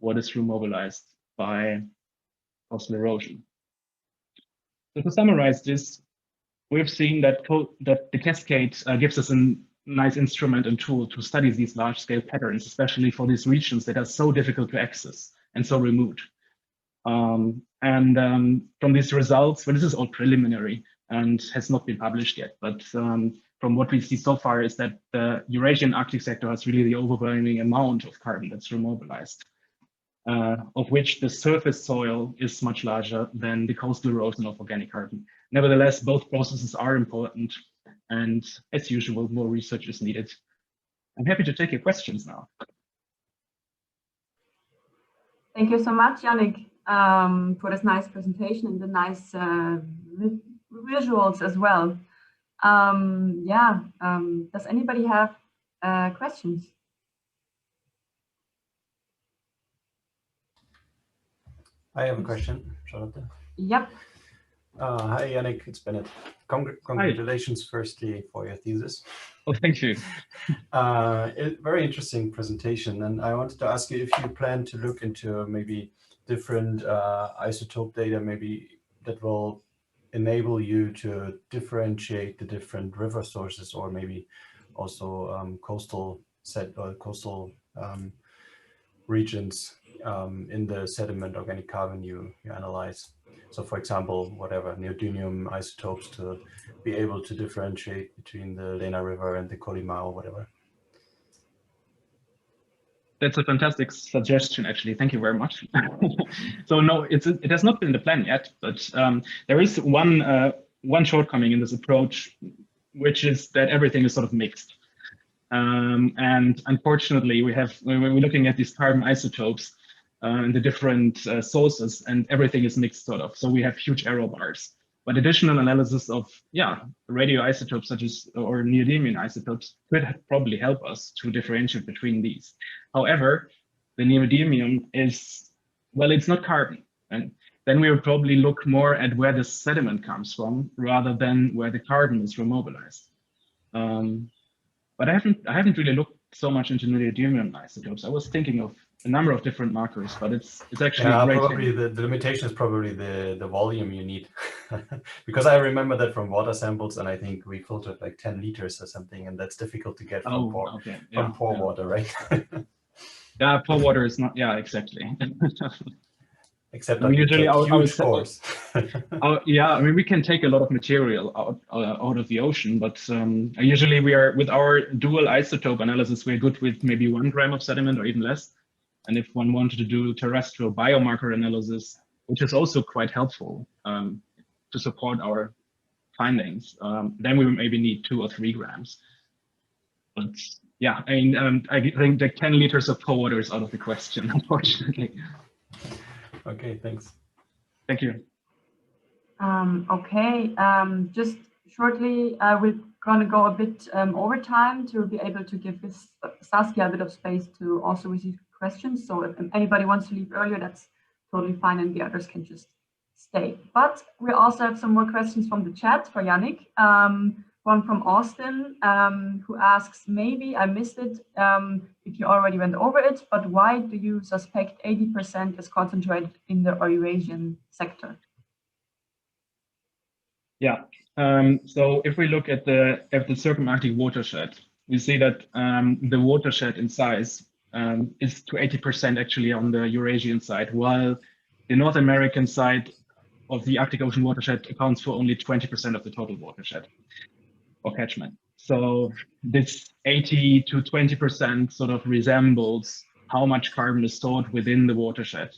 what is remobilized by coastal erosion. So to summarize this, we've seen that the Cascade gives us a nice instrument and tool to study these large-scale patterns, especially for these regions that are so difficult to access and so remote. From these results, well, this is all preliminary and has not been published yet, but from what we see so far is that the Eurasian Arctic sector has really the overwhelming amount of carbon that's remobilized, of which the surface soil is much larger than the coastal erosion of organic carbon. Nevertheless, both processes are important, and as usual, more research is needed. I'm happy to take your questions now. Thank you so much, Yannick, for this nice presentation and the nice visuals as well. Does anybody have questions? I have a question, Charlotte. Yep. Hi, Yannick, it's Bennett. Congratulations, firstly, for your thesis. Oh, thank you. Very interesting presentation, and I wanted to ask you if you plan to look into maybe different isotope data, maybe that will enable you to differentiate the different river sources, or maybe also coastal regions in the sediment organic carbon you analyze. So for example, whatever, neodymium isotopes to be able to differentiate between the Lena River and the Colima or whatever. That's a fantastic suggestion, actually. Thank you very much. So no, it has not been the plan yet, but there is one shortcoming in this approach, which is that everything is sort of mixed. And unfortunately, we're looking at these carbon isotopes and the different sources, and everything is mixed sort of. So we have huge error bars. But additional analysis of radioisotopes such as or neodymium isotopes could probably help us to differentiate between these. However, the neodymium is, well, it's not carbon, and then we would probably look more at where the sediment comes from rather than where the carbon is remobilized. But I haven't really looked so much into neodymium isotopes. I was thinking of a number of different markers, but it's actually probably the limitation is probably the volume you need. Because I remember that from water samples, and I think we filtered like 10 liters or something, and that's difficult to get from pore water, right? Yeah, pore water is not, exactly. Except on usually huge pores. I mean, we can take a lot of material out of the ocean, but usually we are, with our dual isotope analysis, we're good with maybe 1 gram of sediment or even less. And if one wanted to do terrestrial biomarker analysis, which is also quite helpful to support our findings, then we maybe need 2 or 3 grams. But yeah, I mean, I think the 10 liters of pore water is out of the question, unfortunately. Okay, thanks. Thank you. Okay, just shortly, we're going to go a bit over time to be able to give this Saskia a bit of space to also receive questions. So if anybody wants to leave earlier, that's totally fine, and the others can just stay. But we also have some more questions from the chat for Yannick. One from Austin, who asks, maybe I missed it if you already went over it, but why do you suspect 80% is concentrated in the Eurasian sector? Yeah, so if we look at the Circum-Arctic watershed, we see that the watershed in size is to 80% actually on the Eurasian side, while the North American side of the Arctic Ocean watershed accounts for only 20% of the total watershed or catchment. So this 80 to 20% sort of resembles how much carbon is stored within the watershed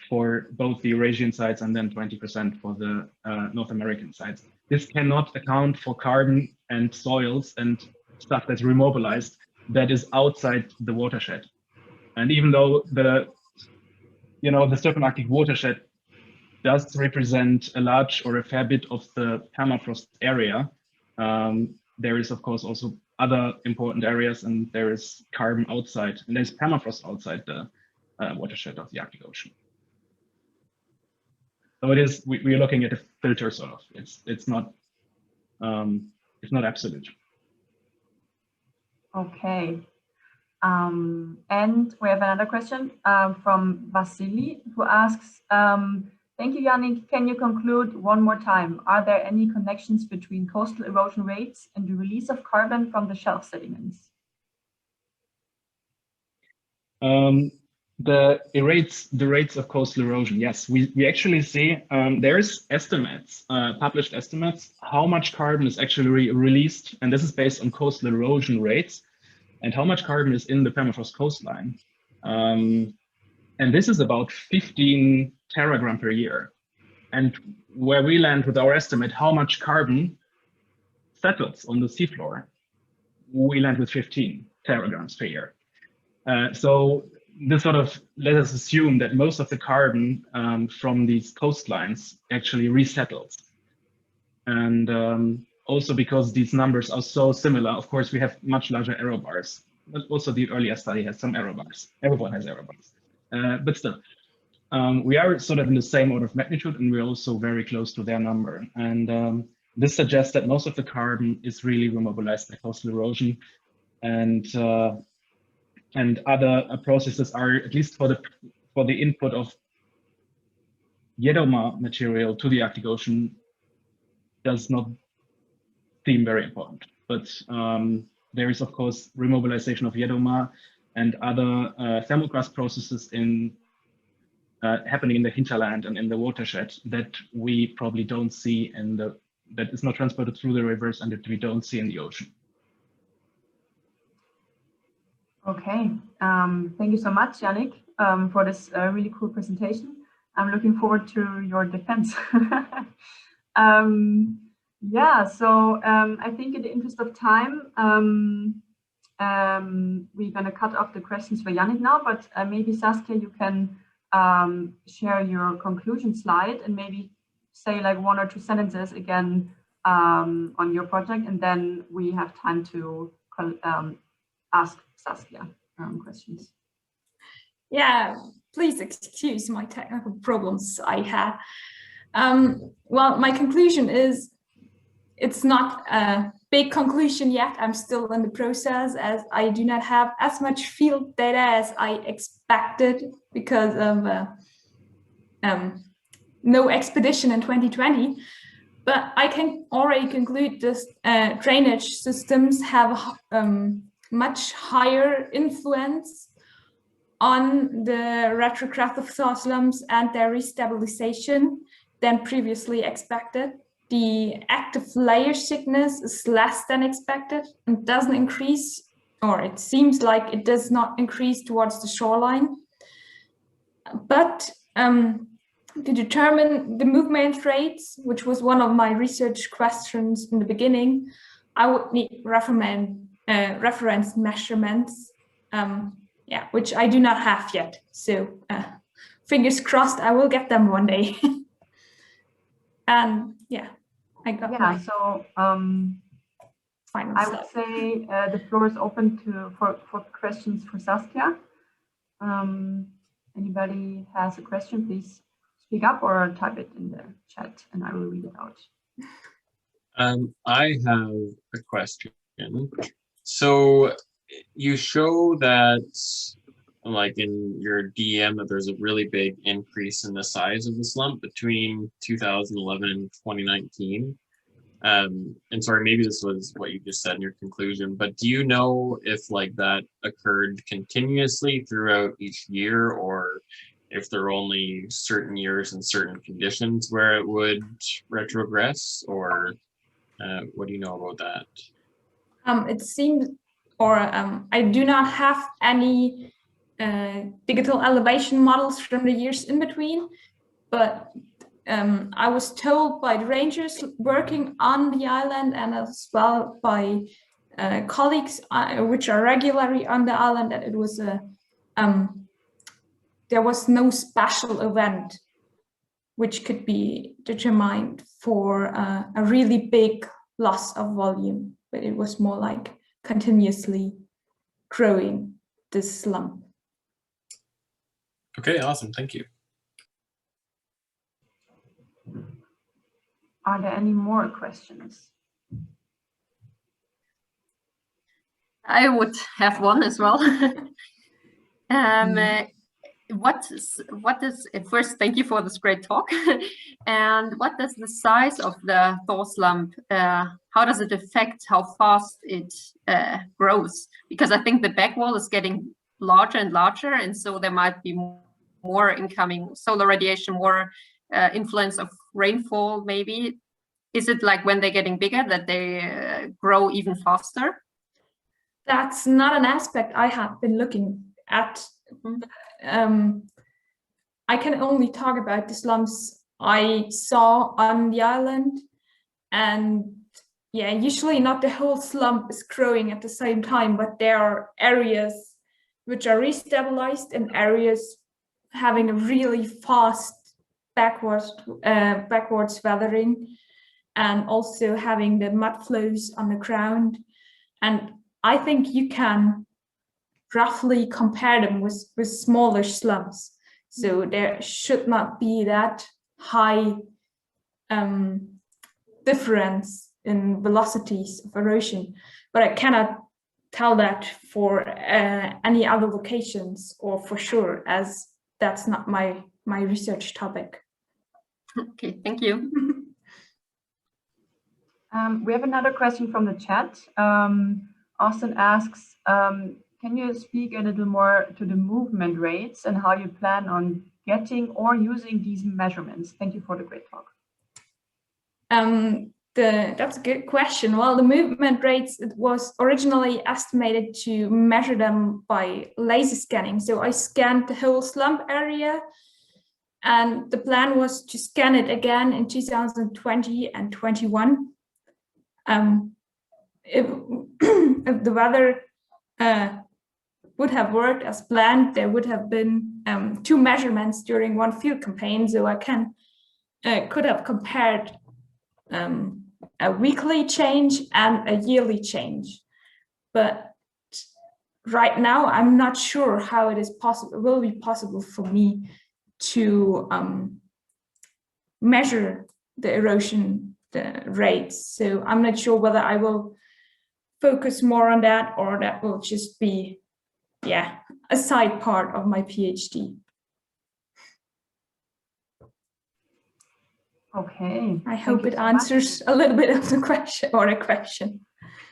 for both the Eurasian sites and then 20% for the North American sites. This cannot account for carbon and soils and stuff that's remobilized that is outside the watershed. And even though the Circum-Arctic watershed does represent a large or a fair bit of the permafrost area, there is of course also other important areas, and there is carbon outside, and there's permafrost outside the watershed of the Arctic Ocean. So it is, we are looking at a filter sort of. It's not absolute. Okay. And we have another question from Vasily, who asks, thank you, Yannick. Can you conclude one more time? Are there any connections between coastal erosion rates and the release of carbon from the shelf sediments? The rates of coastal erosion, yes, we actually see there's estimates, published estimates, how much carbon is actually released, and this is based on coastal erosion rates, and how much carbon is in the permafrost coastline. And this is about 15 teragram per year. And where we land with our estimate, how much carbon settles on the seafloor, we land with 15 teragrams per year. So this sort of let us assume that most of the carbon from these coastlines actually resettles. And also because these numbers are so similar, of course, we have much larger error bars. But also the earlier study has some error bars. Everyone has error bars. But still, we are sort of in the same order of magnitude, and we're also very close to their number. And this suggests that most of the carbon is really remobilized by coastal erosion, and other processes are, at least for the input of Jedoma material to the Arctic Ocean, does not seem very important. But there is, of course, remobilization of Jedoma and other thermocrust processes happening in the hinterland and in the watershed that we probably don't see that is not transported through the rivers and that we don't see in the ocean. Okay, thank you so much, Yannick, for this really cool presentation. I'm looking forward to your defense. Yeah, so I think in the interest of time, we're going to cut off the questions for Yannick now, but maybe Saskia, you can share your conclusion slide and maybe say like 1 or 2 sentences again on your project, and then we have time to ask Saskia questions. Yeah, please excuse my technical problems I had. Well, my conclusion is, it's not a big conclusion yet. I'm still in the process, as I do not have as much field data as I expected because of no expedition in 2020. But I can already conclude this drainage systems have much higher influence on the retrogressive thaw slumps and their restabilization than previously expected. The active layer thickness is less than expected and doesn't increase, or it seems like it does not increase towards the shoreline. But to determine the movement rates, which was one of my research questions in the beginning, I would need reference measurements, yeah, which I do not have yet. So fingers crossed, I will get them one day. And yeah, I got so final I would say the floor is open for questions for Saskia. Anybody has a question, please speak up or type it in the chat and I will read it out. I have a question. So you show that, like in your DM, that there's a really big increase in the size of the slump between 2011 and 2019. And sorry, maybe this was what you just said in your conclusion, but do you know if like that occurred continuously throughout each year, or if there are only certain years and certain conditions where it would retrogress, or what do you know about that? It seems, or I do not have any digital elevation models from the years in between, but I was told by the rangers working on the island and as well by colleagues which are regularly on the island that it was a there was no special event which could be determined for a really big loss of volume, but it was more like continuously growing this slump. Okay, awesome, thank you. Are there any more questions? I would have one as well. First, thank you for this great talk. And what does the size of the thaw slump, how does it affect how fast it grows? Because I think the back wall is getting larger and larger, and so there might be more incoming solar radiation, more influence of rainfall maybe. Is it like when they're getting bigger that they grow even faster? That's not an aspect I have been looking at. I can only talk about the slumps I saw on the island, and yeah, usually not the whole slump is growing at the same time, but there are areas which are restabilized and areas having a really fast backwards weathering, and also having the mud flows on the ground. And I think you can roughly compare them with smaller slumps. So there should not be that high difference in velocities of erosion, but I cannot tell that for any other locations or for sure, as that's not my research topic. Okay, thank you. We have another question from the chat. Austin asks, can you speak a little more to the movement rates and how you plan on getting or using these measurements? Thank you for the great talk. That's a good question. Well, the movement rates, it was originally estimated to measure them by laser scanning. So I scanned the whole slump area, and the plan was to scan it again in 2020 and 21. If the weather would have worked as planned, there would have been 2 measurements during one field campaign. So I could have compared a weekly change and a yearly change. But right now, I'm not sure how it is possible, will be possible for me to measure the erosion rates. So I'm not sure whether I will focus more on that or that will just be, yeah, a side part of my PhD. Okay. I hope it answers a little bit of the question or a question.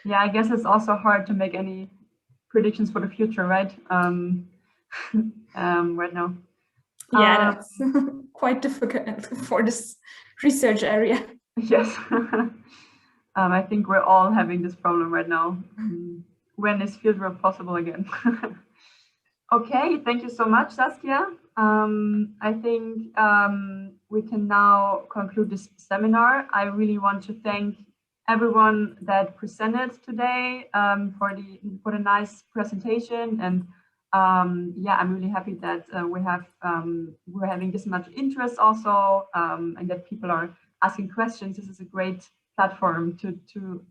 Yeah, I guess it's also hard to make any predictions for the future, right? Right now. Yeah, that's quite difficult for this research area. Yes. I think we're all having this problem right now. When is fieldwork possible again? Okay, thank you so much, Saskia. I think we can now conclude this seminar. I really want to thank everyone that presented today for the nice presentation, and yeah, I'm really happy that we're having this much interest also, and that people are asking questions. This is a great platform to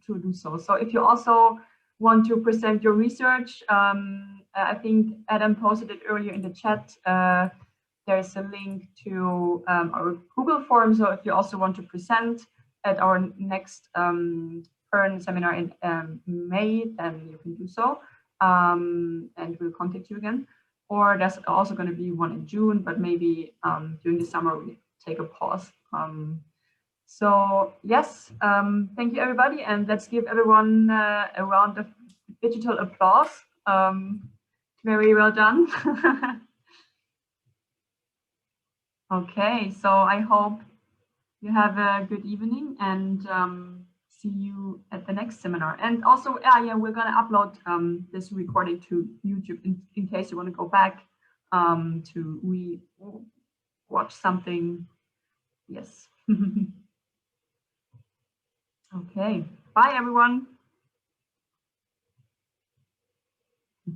do so. So if you also want to present your research, I think Adam posted it earlier in the chat. There's a link to our Google form. So if you also want to present at our next PYRN seminar in May, then you can do so, and we'll contact you again. Or there's also going to be one in June, but maybe during the summer we take a pause. So yes, thank you everybody, and let's give everyone a round of digital applause. Very well done. Okay, so I hope you have a good evening and see you at the next seminar. And also, yeah, we're gonna upload this recording to YouTube in case you want to go back to watch something. Yes. Okay, bye everyone.